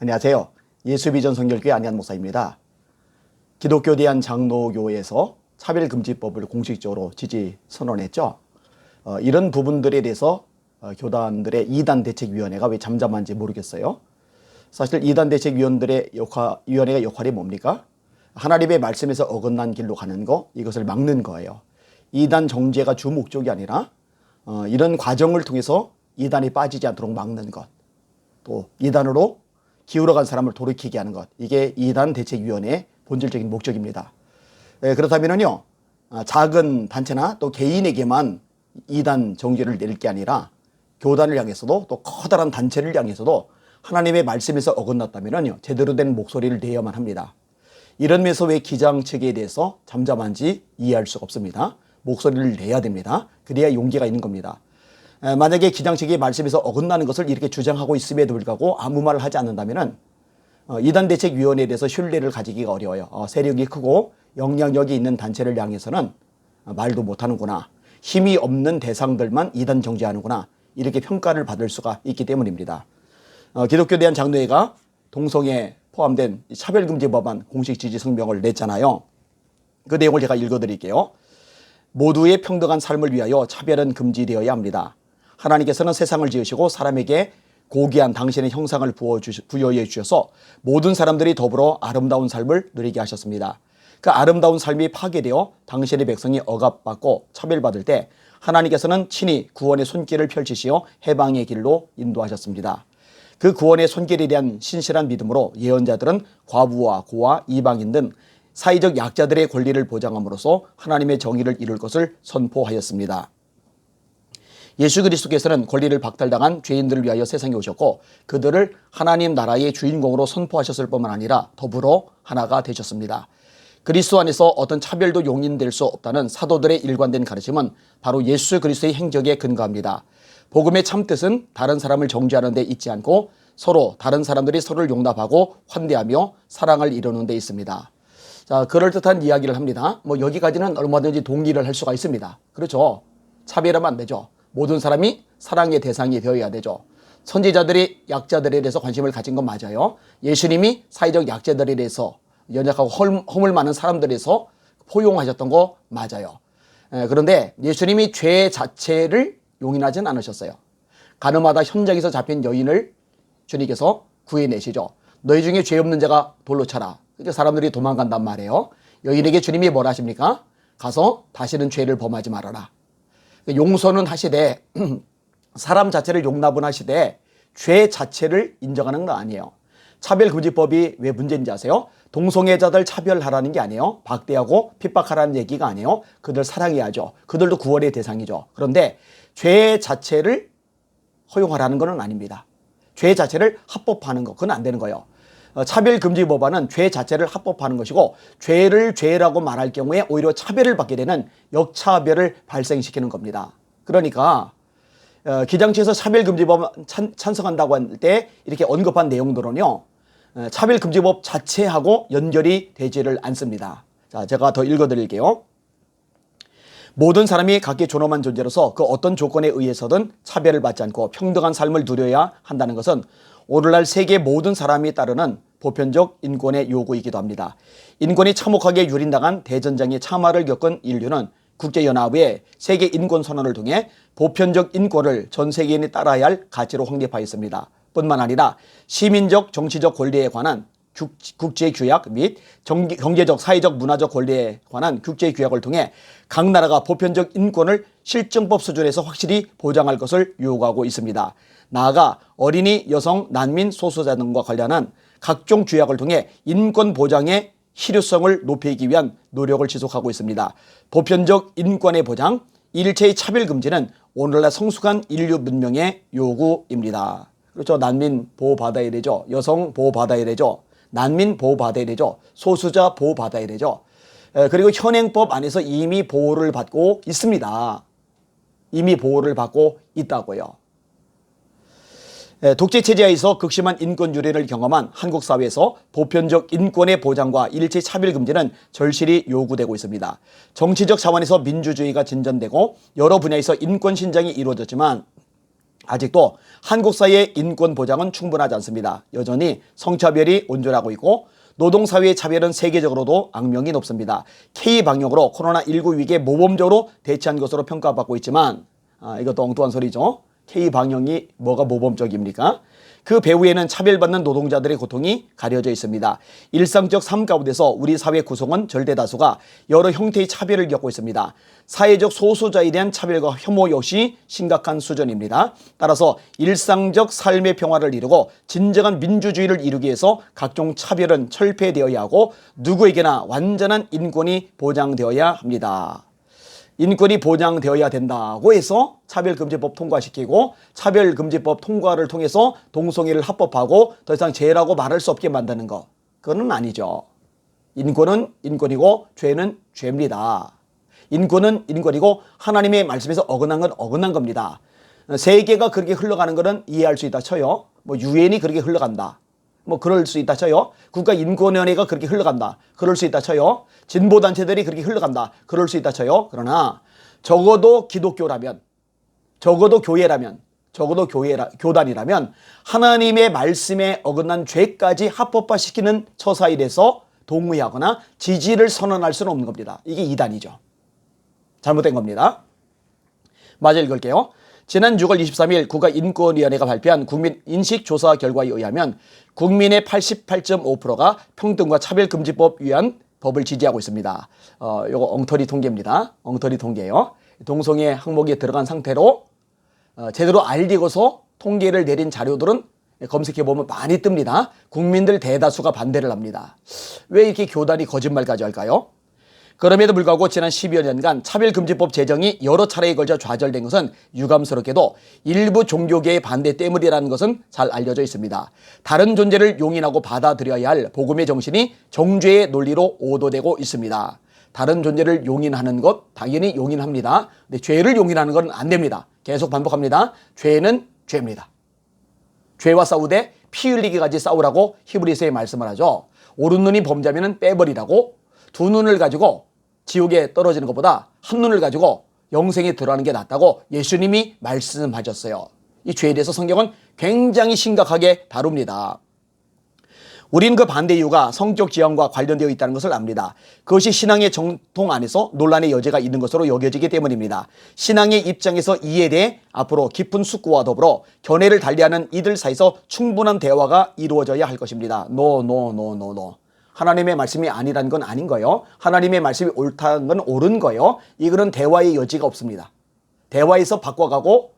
안녕하세요. 예수비전 성결교회 안희한 목사입니다. 기독교 대한장로교회에서 차별금지법을 공식적으로 지지 선언했죠. 이런 부분들에 대해서 교단들의 이단대책위원회가 왜 잠잠한지 모르겠어요. 사실 이단대책위원회의 역할이 뭡니까? 하나님의 말씀에서 어긋난 길로 가는 거, 이것을 막는 거예요. 이단 정죄가 주 목적이 아니라 이런 과정을 통해서 이단이 빠지지 않도록 막는 것, 또 이단으로 기울어간 사람을 돌이키게 하는 것, 이게 이단대책위원회의 본질적인 목적입니다. 그렇다면요, 작은 단체나 또 개인에게만 이단 정죄를 내릴 게 아니라 교단을 향해서도 또 커다란 단체를 향해서도 하나님의 말씀에서 어긋났다면요, 제대로 된 목소리를 내야만 합니다. 이런 면에서 왜 기장 측에 대해서 잠잠한지 이해할 수가 없습니다. 목소리를 내야 됩니다. 그래야 용기가 있는 겁니다. 만약에 기장 측이 말씀에서 어긋나는 것을 이렇게 주장하고 있음에도 불구하고 아무 말을 하지 않는다면 이단대책위원회에 대해서 신뢰를 가지기가 어려워요. 세력이 크고 영향력이 있는 단체를 향해서는 말도 못하는구나, 힘이 없는 대상들만 이단 정죄하는구나, 이렇게 평가를 받을 수가 있기 때문입니다. 기독교 대한장로회가 동성애에 포함된 차별금지 법안 공식 지지 성명을 냈잖아요. 그 내용을 제가 읽어드릴게요. 모두의 평등한 삶을 위하여 차별은 금지되어야 합니다. 하나님께서는 세상을 지으시고 사람에게 고귀한 당신의 형상을 부여해 주셔서 모든 사람들이 더불어 아름다운 삶을 누리게 하셨습니다. 그 아름다운 삶이 파괴되어 당신의 백성이 억압받고 차별받을 때 하나님께서는 친히 구원의 손길을 펼치시어 해방의 길로 인도하셨습니다. 그 구원의 손길에 대한 신실한 믿음으로 예언자들은 과부와 고아, 이방인 등 사회적 약자들의 권리를 보장함으로써 하나님의 정의를 이룰 것을 선포하였습니다. 예수 그리스도께서는 권리를 박탈당한 죄인들을 위하여 세상에 오셨고 그들을 하나님 나라의 주인공으로 선포하셨을 뿐만 아니라 더불어 하나가 되셨습니다. 그리스도 안에서 어떤 차별도 용인될 수 없다는 사도들의 일관된 가르침은 바로 예수 그리스도의 행적에 근거합니다. 복음의 참뜻은 다른 사람을 정죄하는 데 있지 않고 서로 다른 사람들이 서로를 용납하고 환대하며 사랑을 이루는 데 있습니다. 자, 그럴듯한 이야기를 합니다. 여기까지는 얼마든지 동의를 할 수가 있습니다. 그렇죠. 차별하면 안 되죠. 모든 사람이 사랑의 대상이 되어야 되죠. 선지자들이 약자들에 대해서 관심을 가진 건 맞아요. 예수님이 사회적 약자들에 대해서, 연약하고 허물 많은 사람들에 대해서 포용하셨던 거 맞아요. 그런데 예수님이 죄 자체를 용인하진 않으셨어요. 가늠하다 현장에서 잡힌 여인을 주님께서 구해내시죠. 너희 중에 죄 없는 자가 돌로 차라. 사람들이 도망간단 말이에요. 여인에게 주님이 뭐라 하십니까? 가서 다시는 죄를 범하지 말아라. 용서는 하시되 사람 자체를 용납은 하시되 죄 자체를 인정하는 건 아니에요. 차별금지법이 왜 문제인지 아세요? 동성애자들 차별하라는 게 아니에요. 박대하고 핍박하라는 얘기가 아니에요. 그들 사랑해야죠. 그들도 구원의 대상이죠. 그런데 죄 자체를 허용하라는 건 아닙니다. 죄 자체를 합법화하는 거, 그건 안 되는 거예요. 차별금지법안은 죄 자체를 합법화하는 것이고 죄를 죄라고 말할 경우에 오히려 차별을 받게 되는 역차별을 발생시키는 겁니다. 그러니까 기장처에서 차별금지법 찬성한다고 할 때 이렇게 언급한 내용들은요, 차별금지법 자체하고 연결이 되지를 않습니다. 자, 제가 더 읽어드릴게요. 모든 사람이 각기 존엄한 존재로서 그 어떤 조건에 의해서든 차별을 받지 않고 평등한 삶을 누려야 한다는 것은 오늘날 세계 모든 사람이 따르는 보편적 인권의 요구이기도 합니다. 인권이 참혹하게 유린당한 대전장의 참화를 겪은 인류는 국제연합의 세계 인권선언을 통해 보편적 인권을 전 세계인이 따라야 할 가치로 확립하였습니다. 뿐만 아니라 시민적 정치적 권리에 관한 국제규약 및 경제적, 사회적, 문화적 권리에 관한 국제규약을 통해 각 나라가 보편적 인권을 실정법 수준에서 확실히 보장할 것을 요구하고 있습니다. 나아가 어린이, 여성, 난민, 소수자 등과 관련한 각종 규약을 통해 인권 보장의 실효성을 높이기 위한 노력을 지속하고 있습니다. 보편적 인권의 보장, 일체의 차별 금지는 오늘날 성숙한 인류 문명의 요구입니다. 그렇죠. 난민 보호받아야 되죠. 여성 보호받아야 되죠. 난민 보호받아야 되죠. 소수자 보호받아야 되죠. 그리고 현행법 안에서 이미 보호를 받고 있습니다. 이미 보호를 받고 있다고요. 독재체제하에서 극심한 인권 유린을 경험한 한국 사회에서 보편적 인권의 보장과 일체 차별 금지는 절실히 요구되고 있습니다. 정치적 차원에서 민주주의가 진전되고 여러 분야에서 인권 신장이 이루어졌지만 아직도 한국 사회의 인권 보장은 충분하지 않습니다. 여전히 성차별이 온존하고 있고 노동사회의 차별은 세계적으로도 악명이 높습니다. K방역으로 코로나19 위기에 모범적으로 대처한 것으로 평가받고 있지만 이것도 엉뚱한 소리죠. K방역이 뭐가 모범적입니까? 그 배후에는 차별받는 노동자들의 고통이 가려져 있습니다. 일상적 삶 가운데서 우리 사회 구성원 절대다수가 여러 형태의 차별을 겪고 있습니다. 사회적 소수자에 대한 차별과 혐오 역시 심각한 수준입니다. 따라서 일상적 삶의 평화를 이루고 진정한 민주주의를 이루기 위해서 각종 차별은 철폐되어야 하고 누구에게나 완전한 인권이 보장되어야 합니다. 인권이 보장되어야 된다고 해서 차별금지법 통과시키고 차별금지법 통과를 통해서 동성애를 합법하고 더 이상 죄라고 말할 수 없게 만드는 거, 그건 아니죠. 인권은 인권이고 죄는 죄입니다. 인권은 인권이고 하나님의 말씀에서 어긋난 건 어긋난 겁니다. 세계가 그렇게 흘러가는 거는 이해할 수 있다 쳐요. 유엔이 그렇게 흘러간다, 그럴 수 있다 쳐요. 국가인권위원회가 그렇게 흘러간다, 그럴 수 있다 쳐요. 진보단체들이 그렇게 흘러간다, 그럴 수 있다 쳐요. 그러나 적어도 기독교라면, 적어도 교회라면, 적어도 교단이라면 하나님의 말씀에 어긋난 죄까지 합법화시키는 처사에 대해서 동의하거나 지지를 선언할 수는 없는 겁니다. 이게 이단이죠. 잘못된 겁니다. 마저 읽을게요. 지난 6월 23일 국가인권위원회가 발표한 국민인식조사 결과에 의하면 국민의 88.5%가 평등과 차별금지법 위한 법을 지지하고 있습니다. 이거 엉터리 통계입니다. 엉터리 통계예요. 동성애 항목에 들어간 상태로 제대로 알리고서 통계를 내린 자료들은 검색해보면 많이 뜹니다. 국민들 대다수가 반대를 합니다. 왜 이렇게 교단이 거짓말까지 할까요? 그럼에도 불구하고 지난 10여 년간 차별금지법 제정이 여러 차례에 걸쳐 좌절된 것은 유감스럽게도 일부 종교계의 반대 때문이라는 것은 잘 알려져 있습니다. 다른 존재를 용인하고 받아들여야 할 복음의 정신이 정죄의 논리로 오도되고 있습니다. 다른 존재를 용인하는 것 당연히 용인합니다. 근데 죄를 용인하는 건 안 됩니다. 계속 반복합니다. 죄는 죄입니다. 죄와 싸우되 피 흘리기까지 싸우라고 히브리서에 말씀을 하죠. 오른 눈이 범죄하면 빼버리라고. 두 눈을 가지고 지옥에 떨어지는 것보다 한 눈을 가지고 영생에 들어가는 게 낫다고 예수님이 말씀하셨어요. 이 죄에 대해서 성경은 굉장히 심각하게 다룹니다. 우리는 그 반대 이유가 성적 지향과 관련되어 있다는 것을 압니다. 그것이 신앙의 정통 안에서 논란의 여지가 있는 것으로 여겨지기 때문입니다. 신앙의 입장에서 이에 대해 앞으로 깊은 숙고와 더불어 견해를 달리하는 이들 사이에서 충분한 대화가 이루어져야 할 것입니다. No. 하나님의 말씀이 아니라는 건 아닌 거예요. 하나님의 말씀이 옳다는 건 옳은 거예요. 이거는 대화의 여지가 없습니다. 대화에서 바꿔가고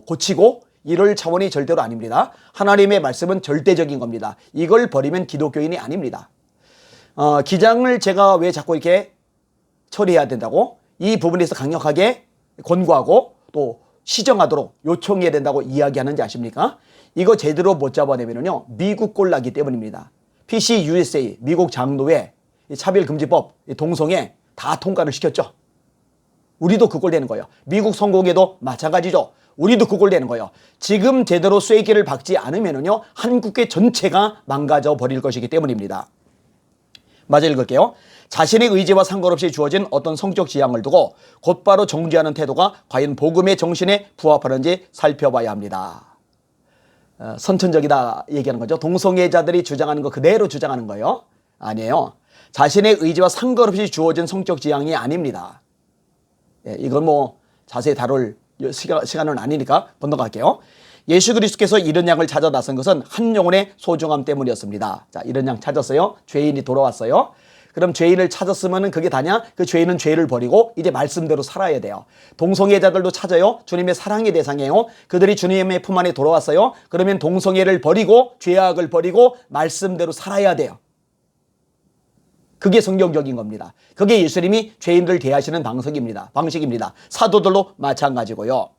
고치고 이럴 차원이 절대로 아닙니다. 하나님의 말씀은 절대적인 겁니다. 이걸 버리면 기독교인이 아닙니다. 기장을 제가 왜 자꾸 이렇게 처리해야 된다고 이 부분에서 강력하게 권고하고 또 시정하도록 요청해야 된다고 이야기하는지 아십니까? 이거 제대로 못 잡아내면요 미국 꼴 나기 때문입니다. PC USA 미국 장로회 차별금지법 동성애 다 통과를 시켰죠. 우리도 그 꼴 되는 거예요. 미국 선거에도 마찬가지죠. 우리도 그 꼴 되는 거예요. 지금 제대로 쐐기를 박지 않으면요 한국계 전체가 망가져 버릴 것이기 때문입니다. 마저 읽을게요. 자신의 의지와 상관없이 주어진 어떤 성적 지향을 두고 곧바로 정죄하는 태도가 과연 복음의 정신에 부합하는지 살펴봐야 합니다. 선천적이다 얘기하는 거죠. 동성애자들이 주장하는 거 그대로 주장하는 거예요. 아니에요. 자신의 의지와 상관없이 주어진 성적 지향이 아닙니다. 이건 자세히 다룰 시간은 아니니까 건너갈게요. 예수 그리스도께서 이런 양을 찾아 나선 것은 한 영혼의 소중함 때문이었습니다. 자, 이런 양 찾았어요. 죄인이 돌아왔어요. 그럼 죄인을 찾았으면 그게 다냐? 그 죄인은 죄를 버리고 이제 말씀대로 살아야 돼요. 동성애자들도 찾아요. 주님의 사랑의 대상이에요. 그들이 주님의 품 안에 돌아왔어요. 그러면 동성애를 버리고 죄악을 버리고 말씀대로 살아야 돼요. 그게 성경적인 겁니다. 그게 예수님이 죄인들 대하시는 방식입니다. 사도들도 마찬가지고요.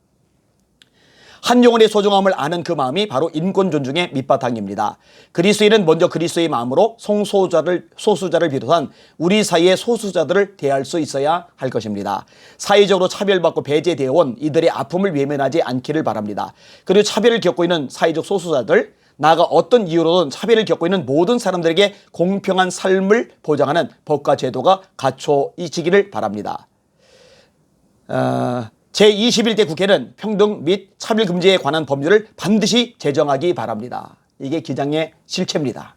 한 영혼의 소중함을 아는 그 마음이 바로 인권 존중의 밑바탕입니다. 그리스도인은 먼저 그리스도의 마음으로 소수자를 비롯한 우리 사이의 소수자들을 대할 수 있어야 할 것입니다. 사회적으로 차별받고 배제되어 온 이들의 아픔을 외면하지 않기를 바랍니다. 그리고 차별을 겪고 있는 사회적 소수자들, 나아가 어떤 이유로든 차별을 겪고 있는 모든 사람들에게 공평한 삶을 보장하는 법과 제도가 갖춰지기를 바랍니다. 제21대 국회는 평등 및 차별금지에 관한 법률을 반드시 제정하기 바랍니다. 이게 기장의 실체입니다.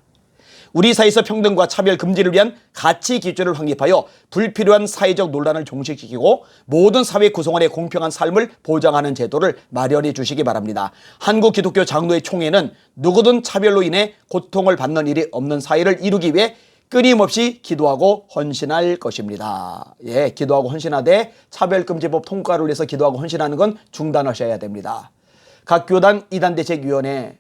우리 사회에서 평등과 차별 금지를 위한 가치 기준을 확립하여 불필요한 사회적 논란을 종식시키고 모든 사회 구성원의 공평한 삶을 보장하는 제도를 마련해 주시기 바랍니다. 한국 기독교 장로회 총회는 누구든 차별로 인해 고통을 받는 일이 없는 사회를 이루기 위해 끊임없이 기도하고 헌신할 것입니다. 예, 기도하고 헌신하되 차별금지법 통과를 위해서 기도하고 헌신하는 건 중단하셔야 됩니다. 각 교단 이단대책위원회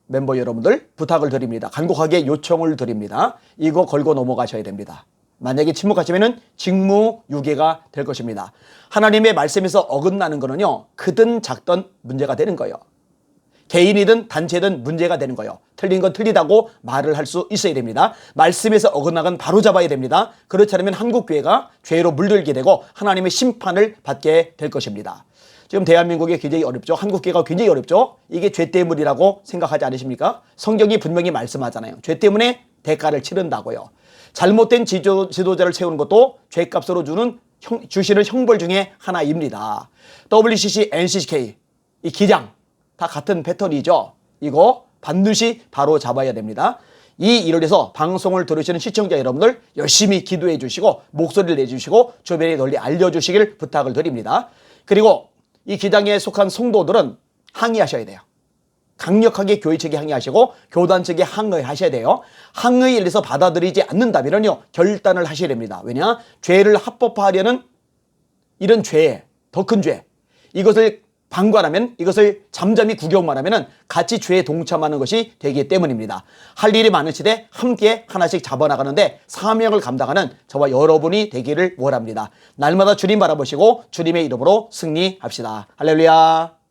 멤버 여러분들 부탁을 드립니다. 간곡하게 요청을 드립니다. 이거 걸고 넘어가셔야 됩니다. 만약에 침묵하시면 직무유기가 될 것입니다. 하나님의 말씀에서 어긋나는 거는요, 크든 작든 문제가 되는 거예요. 개인이든 단체든 문제가 되는 거예요. 틀린 건 틀리다고 말을 할 수 있어야 됩니다. 말씀에서 어긋나건 바로 잡아야 됩니다. 그렇지 않으면 한국교회가 죄로 물들게 되고 하나님의 심판을 받게 될 것입니다. 지금 대한민국이 굉장히 어렵죠. 한국교회가 굉장히 어렵죠. 이게 죄 때문이라고 생각하지 않으십니까? 성경이 분명히 말씀하잖아요. 죄 때문에 대가를 치른다고요. 잘못된 지도자를 세우는 것도 죄값으로 주시는 형벌 중에 하나입니다. WCC, NCCK, 이 기장 다 같은 패턴이죠. 이거 반드시 바로 잡아야 됩니다. 이 일을 위해서 방송을 들으시는 시청자 여러분들 열심히 기도해 주시고 목소리를 내주시고 주변에 널리 알려주시길 부탁을 드립니다. 그리고 이 기장에 속한 성도들은 항의하셔야 돼요. 강력하게 교회 측에 항의하시고 교단 측에 항의하셔야 돼요. 항의에 대해서 받아들이지 않는다면요, 결단을 하셔야 됩니다. 왜냐? 죄를 합법화하려는 이런 죄, 더 큰 죄, 이것을 방관하면, 이것을 잠잠히 구경만 하면 같이 죄에 동참하는 것이 되기 때문입니다. 할 일이 많으시되 함께 하나씩 잡아나가는데 사명을 감당하는 저와 여러분이 되기를 원합니다. 날마다 주님 바라보시고 주님의 이름으로 승리합시다. 할렐루야.